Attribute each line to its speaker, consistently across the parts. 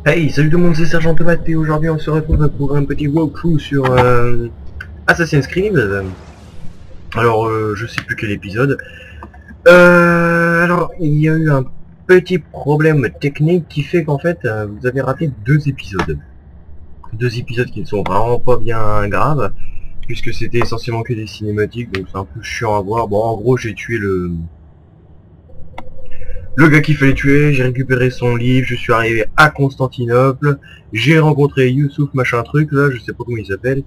Speaker 1: Hey, salut tout le monde, c'est Sergent Tomate et aujourd'hui on se retrouve pour un petit walkthrough sur Assassin's Creed. Je sais plus quel épisode. Alors, il y a eu un petit problème technique qui fait qu'en fait, vous avez raté deux épisodes. Deux épisodes qui ne sont vraiment pas bien graves, puisque c'était essentiellement que des cinématiques, donc c'est un peu chiant à voir. Bon, en gros, j'ai tué le gars qu'il fallait tuer, j'ai récupéré son livre, je suis arrivé à Constantinople, j'ai rencontré Youssouf machin truc, là, je sais pas comment il s'appelle,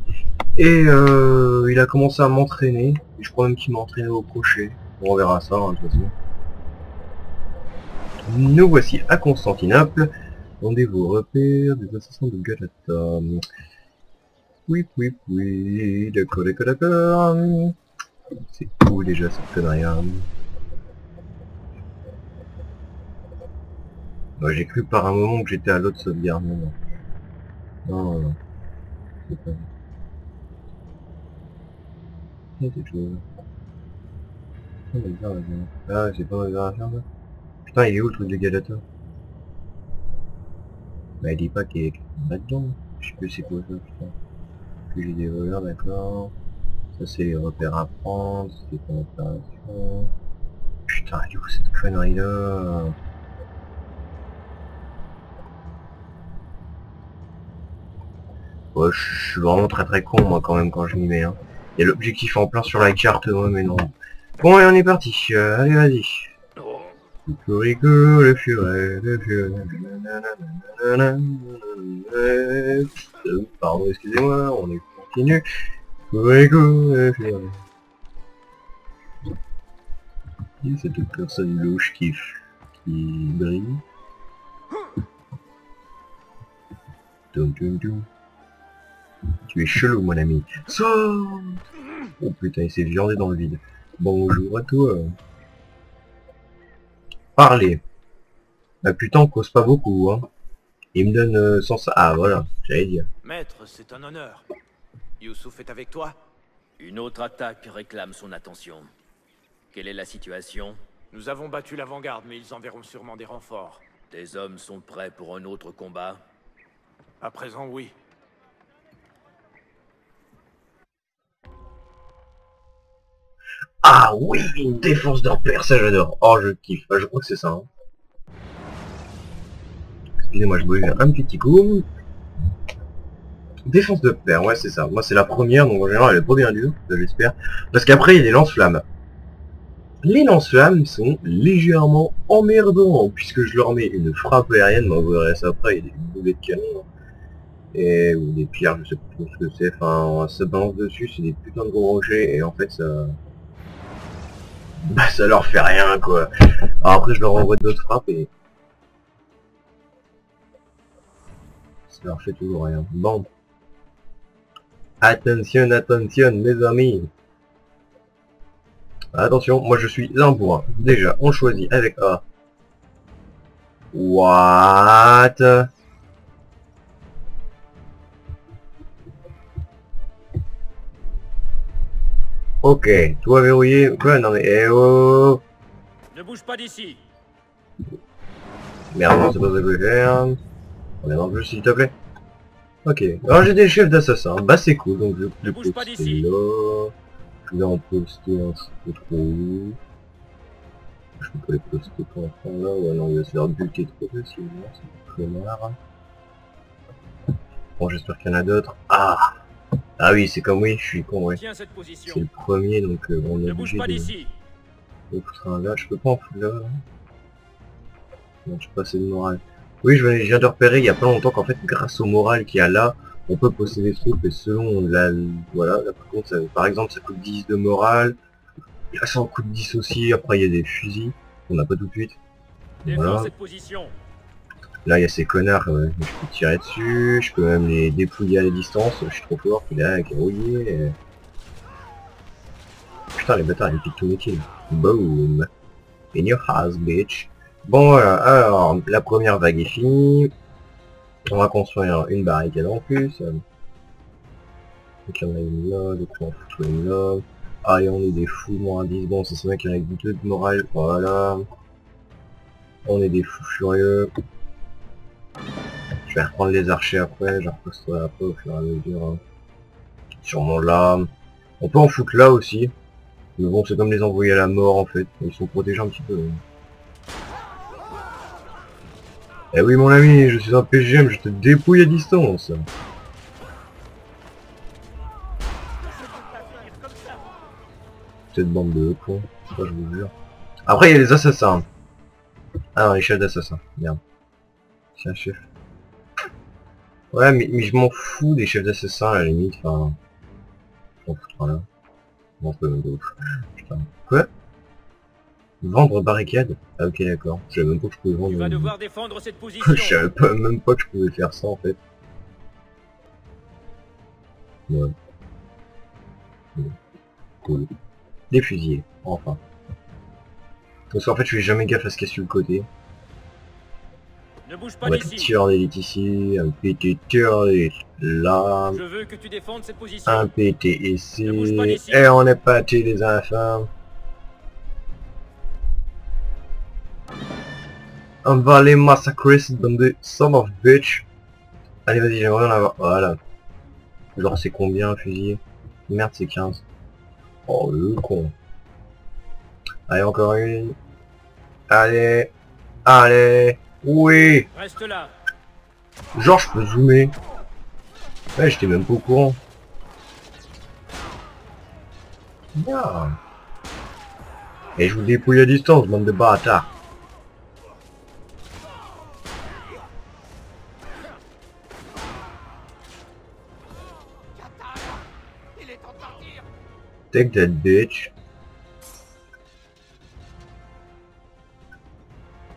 Speaker 1: et il a commencé à m'entraîner, je crois même qu'il m'a entraîné au crochet. Bon, on verra ça, hein, de toute façon. Nous voici à Constantinople, rendez-vous repère des assassins de Galata. Oui, oui, oui, d'accord. C'est où déjà cette connerie, hein. Moi, j'ai cru par un moment que j'étais à l'autre sauvegarde, non. Non. C'est pas... Il y a quelque chose. Ah, c'est pas ma à faire, là. Putain, il est où le truc de Galata? Bah, il dit pas qu'il est là-dedans. Je sais plus c'est quoi ça, putain. Que j'ai des voleurs, d'accord. Ça, c'est les repères à prendre, c'est ton opération. Putain, elle est où cette connerie-là? Ouais, je suis vraiment très con, moi, quand même, quand je m'y mets, hein. Il y a l'objectif en plein sur la carte, ouais, mais non. Bon, allez, on est parti. Allez, vas-y. Le furet, pardon, excusez-moi, on est continu. Le furet. Il y a cette personne louche qui brille. Tu es chelou, mon ami. Saute! Oh putain, il s'est viandé dans le vide. Bonjour à toi. Parler. Ah putain, on cause pas beaucoup, hein. Il me donne sans... Ah voilà, j'allais dire.
Speaker 2: Maître, c'est un honneur. Youssouf est avec toi?
Speaker 3: Une autre attaque réclame son attention. Quelle est la situation?
Speaker 2: Nous avons battu l'avant-garde, mais ils enverront sûrement des renforts.
Speaker 3: Tes hommes sont prêts pour un autre combat?
Speaker 2: À présent, oui.
Speaker 1: Ah oui, une défense d'Ampère, ça j'adore. Oh, je kiffe. Ah, je crois que c'est ça. Hein. Excusez-moi, je bouge un petit coup. Défense de paire, ouais c'est ça. Moi c'est la première, donc en général elle est pas bien dure, j'espère. Parce qu'après il y a les lance-flammes. Les lance-flammes sont légèrement emmerdants, puisque je leur mets une frappe aérienne, mais vous verrez ça après, il y a des boulets de canon. Et, ou des pierres, je sais pas trop ce que c'est, enfin ça balance dessus, c'est des putains de gros rochers, et en fait ça... Bah ça leur fait rien quoi. Alors après je leur envoie d'autres frappes et... Ça leur fait toujours rien. Bon. Attention, mes amis. Attention, moi je suis un bourrin. Déjà, on choisit avec A. What? Ok, toi verrouillé. Quoi? Non mais eh oh.
Speaker 3: Ne bouge pas d'ici.
Speaker 1: Merde, non, c'est pas ça que je vais faire. On est dans le jeu s'il te plaît. Ok, alors j'ai des chefs d'assassins. Bah c'est cool, donc je vais
Speaker 3: Ne bouge pas d'ici.
Speaker 1: là. Je vais en poster un peu trop haut. Je peux pas les poster pour l'instant là. Ouais non, il va se faire buter trop facilement, c'est connard. Bon, j'espère qu'il y en a d'autres. Ah! Ah oui, c'est comme oui, je suis con, ouais.
Speaker 3: Tiens cette
Speaker 1: C'est
Speaker 3: position.
Speaker 1: le premier, donc on est
Speaker 3: Ne bouge
Speaker 1: obligé
Speaker 3: pas
Speaker 1: de...
Speaker 3: d'ici.
Speaker 1: de foutre un là. Je peux pas en foutre là. Non, je pas assez de morale. Oui, je viens de repérer il y a pas longtemps qu'en fait, grâce au moral qu'il y a là, on peut posséder des troupes et selon la... Voilà, là par contre, par exemple, ça coûte 10 de morale. Là, ça en coûte 10 aussi. Après, il y a des fusils. On n'a pas tout de suite.
Speaker 3: Défends
Speaker 1: Voilà.
Speaker 3: cette position.
Speaker 1: Là, il y a ces connards, je peux tirer dessus, je peux même les dépouiller à la distance, je suis trop fort, puis là, grouillé. Putain, les bâtards, ils piquent tous mes kills. Boom. In your house, bitch. Bon, voilà, alors, la première vague est finie. On va construire une barricade en plus. Donc, il y en a une là, donc on va foutre une là. Ah, et on est des fous, moins 10. Bon, ça c'est vrai qu'il y en a deux de morale, voilà. On est des fous furieux. Je Je vais reprendre les archers après, je reposterai après au fur et à mesure. Hein. Sûrement là. On peut en foutre là aussi. Mais bon, c'est comme les envoyer à la mort en fait. Ils sont protégés un petit peu. Eh oui mon ami, je suis un PGM, je te dépouille à distance. Cette bande de cons, ça je vous jure. Après il y a les assassins. Ah non, les chefs d'assassins, merde. C'est un chef. Ouais mais je m'en fous des chefs d'assassins à la limite, enfin... Je m'en foutra là. Bon, c'est de ouf. Putain. Quoi? Vendre barricade? Ah ok d'accord. Je savais même pas que je pouvais vendre.
Speaker 3: Tu vas devoir défendre cette position.
Speaker 1: Je savais même pas que je pouvais faire ça en fait. Ouais. Cool. Des fusillés, enfin. Parce qu'en fait je fais jamais gaffe à ce qu'il y a sur le côté.
Speaker 3: Ne bouge
Speaker 1: On
Speaker 3: pas
Speaker 1: va
Speaker 3: d'ici.
Speaker 1: tireur d'élite ici, un PT tireur d'élite là,
Speaker 3: Je veux que tu défendes cette position.
Speaker 1: un PT ici,
Speaker 3: Ne bouge pas d'ici.
Speaker 1: et on est parti les infâmes. On va les massacrer cette bande de son of bitch. Allez vas-y, j'aimerais en avoir. Voilà. Genre c'est combien un fusil? Merde c'est 15. Oh le con. Allez encore une. Allez. Allez. Oui.
Speaker 3: Reste là.
Speaker 1: Genre je peux zoomer. Ouais j'étais même pas au courant. Bien. Et je vous dépouille à distance, bande de bâtards. Take that bitch.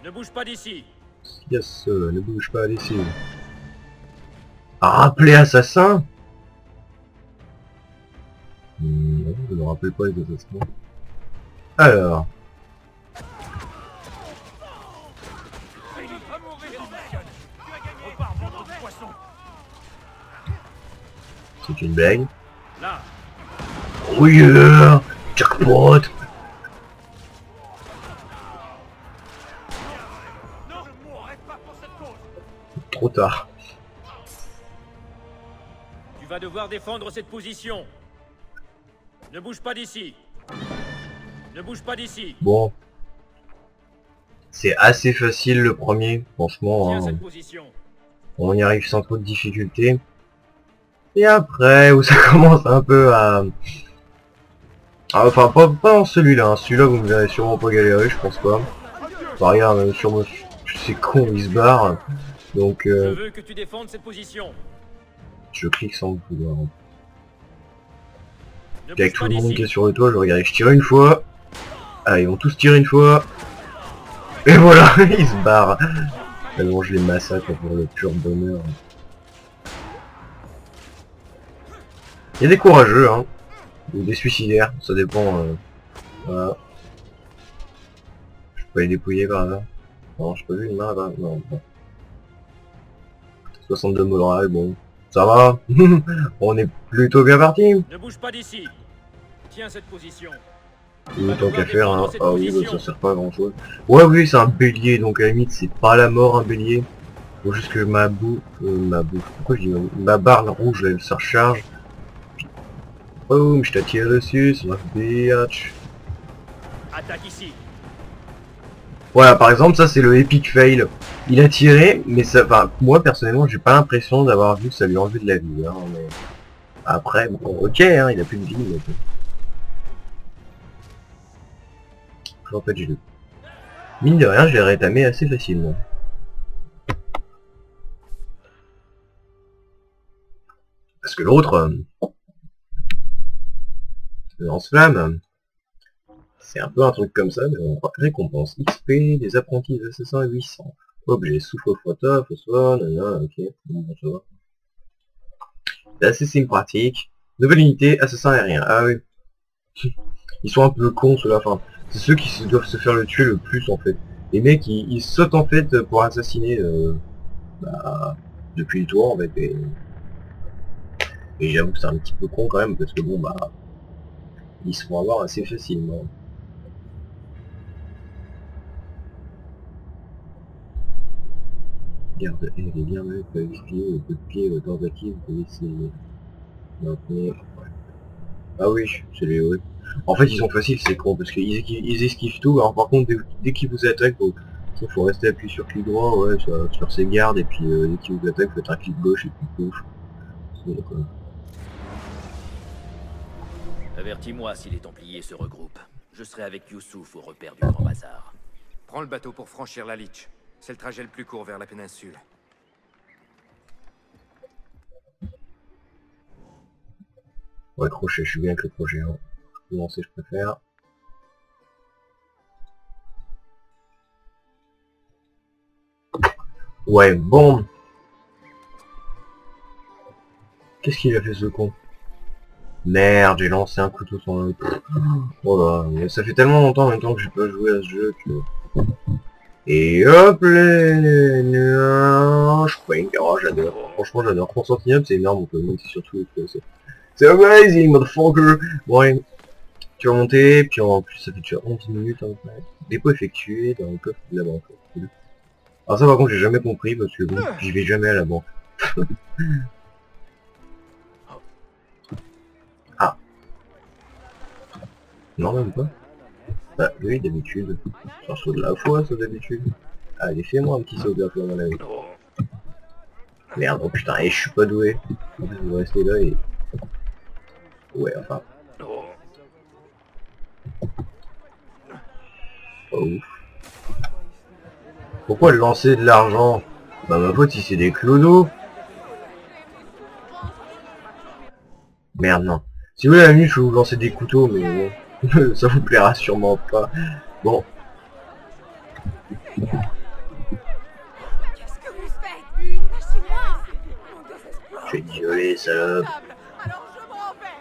Speaker 3: Ne bouge pas d'ici.
Speaker 1: Yes, ne bouge pas d'ici. Rappelez assassin. Non, je ne me rappelle pas les assassins. Alors. C'est une blague.
Speaker 3: Là.
Speaker 1: Oh yeah, jackpot. Trop tard.
Speaker 3: Tu vas devoir défendre cette position. Ne bouge pas d'ici. Ne bouge pas d'ici.
Speaker 1: Bon. C'est assez facile le premier, franchement.
Speaker 3: Tiens
Speaker 1: Hein.
Speaker 3: cette position.
Speaker 1: On y arrive sans trop de difficultés. Et après, où ça commence un peu à... Ah, enfin, pas dans celui-là. Hein. Celui-là, vous me verrez sûrement pas galérer, je pense pas. Enfin, regarde, même sur moi, c'est con, il se barre. Donc,
Speaker 3: Je veux que tu défendes cette position.
Speaker 1: je clique sans vouloir.
Speaker 3: Ne
Speaker 1: Avec
Speaker 3: bouge
Speaker 1: tout
Speaker 3: pas
Speaker 1: le monde qui est
Speaker 3: d'ici.
Speaker 1: sur le toit, je regarde, je tire une fois. Ah, ils vont tous tirer une fois. Et voilà, ils se barrent. Tellement je les massacre pour le pur bonheur. Il y a des courageux, hein. Ou des suicidaires, ça dépend. Voilà. Je peux les dépouiller par là. Non, je peux vu une main là-bas. Non, bon. 62 morale, bon. Ça va. On est plutôt bien parti.
Speaker 3: Ne bouge pas d'ici. Tiens cette position.
Speaker 1: Oui, tant qu'à faire, hein. Ah oui, bah, ça sert pas à grand chose. Ouais, oui, c'est un bélier, donc à la limite, c'est pas la mort un bélier. Faut juste que ma bouffe, pourquoi je dis ma barre rouge, elle se recharge. Boum, je t'attire dessus, c'est ma bitch.
Speaker 3: Attaque ici.
Speaker 1: Voilà, par exemple, ça c'est le epic fail. Il a tiré, mais ça, enfin, moi personnellement, j'ai pas l'impression d'avoir vu que ça lui a enlevé de la vie. Hein, mais... Après, bon, ok, hein, il a plus de vie, mais... En fait, j'ai... Mine de rien, je l'ai rétamé assez facilement. Parce que l'autre... le lance-flamme... C'est un peu un truc comme ça, mais on récompense XP, des apprentis assassins 800. Objet, souffle photo, phosphore, nanana, ok, bon, ça va. L'assassin pratique. Nouvelle unité, assassin aérien. Ah oui. Ils sont un peu cons ceux-là, enfin, c'est ceux qui doivent se faire le tuer le plus en fait. Les mecs ils sautent en fait pour assassiner depuis le toit en fait. Et j'avoue que c'est un petit peu con quand même parce que bon bah ils se font avoir assez facilement. Garde, elle est bien mal, pas esquiver, le coup de pied, tentative, de laisser maintenir. Ouais. Ah oui, c'est les oui. En fait, ils sont faciles, c'est con, parce qu'ils esquivent tout, alors par contre, dès qu'ils vous attaquent, donc, il faut rester appuyé sur clic droit, ouais, sur ses gardes, et puis dès qu'ils vous attaquent, faites un clic gauche, et puis pouf. Donc,
Speaker 3: Avertis-moi si les Templiers se regroupent. Je serai avec Youssouf au repère du Grand Bazar.
Speaker 4: Prends le bateau pour franchir la Litch. C'est le trajet le plus court vers la péninsule.
Speaker 1: ouais, crochet, je suis bien avec le projet, hein. Lancer, je préfère. Ouais, bon. Qu'est-ce qu'il a fait ce con? Merde, j'ai lancé un couteau sur le... Oh là, mais ça fait tellement longtemps en même temps que j'ai pas joué à ce jeu que... Et hop les nuages. Oh, j'adore. Franchement, j'adore. Constantinople, c'est énorme, on peut monter sur tout. C'est amazing, motherfucker. Ouais. Tu vas monter, puis en plus ça fait déjà 11 minutes en fait. Dépôt effectué dans le coffre de la banque. Alors ça par contre j'ai jamais compris parce que bon, j'y vais jamais à la banque. Ah. Non même pas. Bah oui d'habitude. C'est un saut de la foi ça d'habitude. Allez fais-moi un petit saut de la foi à mon avis. Merde, oh putain, et je suis pas doué. En fait je vais rester là et... Ouais enfin. Pas ouf. Pourquoi lancer de l'argent? Bah ma faute si c'est des clodos. Merde non. Si vous voulez la nuit je vais vous lancer des couteaux mais bon. Ça vous plaira sûrement pas. Bon.
Speaker 5: Qu'est-ce que vous faites? Lâchez-moi!
Speaker 1: Je vais te violer salope.
Speaker 5: Alors je m'en vais!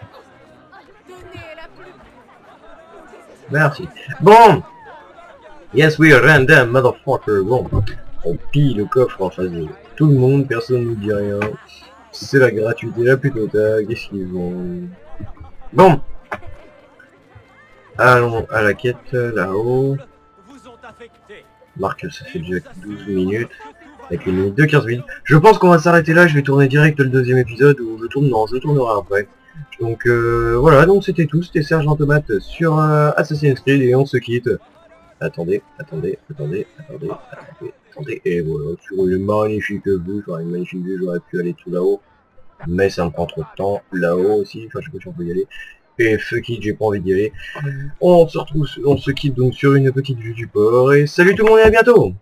Speaker 5: Donnez la plus...
Speaker 1: Merci. Bon. Yes we are random motherfucker. Bon. On pille le coffre en face de tout le monde, personne ne nous dit rien. C'est la gratuité la plus totale. Qu'est-ce qu'ils vont... Bon. Allons à la quête là-haut.
Speaker 2: Vous ont affecté.
Speaker 1: Marque, ça fait déjà 12 minutes. Avec une minute de 15 minutes. Je pense qu'on va s'arrêter là. Je vais tourner direct le deuxième épisode. Ou je tourne, non, je tournerai après. Donc voilà, donc c'était tout. C'était Sergent Tomate sur Assassin's Creed et on se quitte. Attendez. Et voilà, sur une magnifique vue, enfin une magnifique vue, j'aurais pu aller tout là-haut. Mais ça me prend trop de temps. Là-haut aussi, enfin je sais pas si on peut y aller. Et fuck it, j'ai pas envie d'y aller. On se quitte donc sur une petite vue du port. Et salut tout le monde et à bientôt!